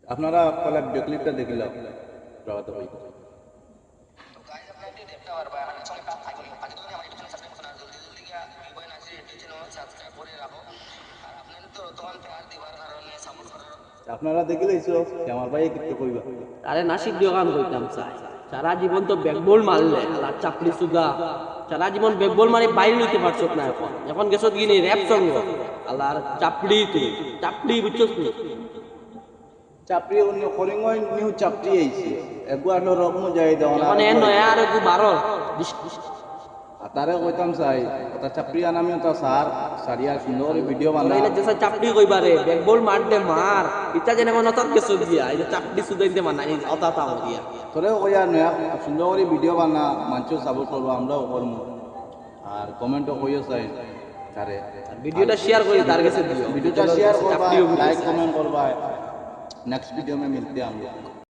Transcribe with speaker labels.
Speaker 1: আপনারা পহলে ভিডিও ক্লিপটা দেখিল প্রভাত ভাই। আপনারা দেখিলেইছো আমার ভাই কিছু কইবা।
Speaker 2: আরে নাসিক দোকান কইতাম চাই সারা জীবন তো ব্যাকবল মারলে আল্লাহ চাপড়ি সুগা সারা জীবন ব্যাকবল মারি বাইরে লইতে পারছত না এখন এখন গেছত গিয়ে র‍্যাপ সঙ্গ আল্লাহ আর চাপড়ি তুই চাপড়ি বুঝছস তুই
Speaker 1: চাপড়ি অন্য করিঙ্গই নিউ চাপড়ি আইছে এগুয়ানো রকম যাই দাও না
Speaker 2: এখন এন নয় আর একটু বারো
Speaker 1: তারে কইতাম চাই ওটা চাপড়ি আনামি ওটা সারিয়া সুন্দর ভিডিও বানা
Speaker 2: এটা যেসা চাপড়ি কইবারে ব্যাকবল মার দে মার ইচ্ছা যেন মন অত গেছত গিয়া এটা চাপড়ি সুদাইতে মানাই অতা তাও দিয়া
Speaker 1: তোরে কইয়া নয়া সুন্দর করে ভিডিও বানা মানুষ সাপোর্ট করবো আমরাও করবো আর কমেন্টও কইও চাই তারে
Speaker 2: ভিডিওটা শেয়ার করে তার কাছে দিও
Speaker 1: ভিডিওটা শেয়ার করবা লাইক কমেंट करवा नेक्स्ट वीडियो में मिलते हैं हम लोग।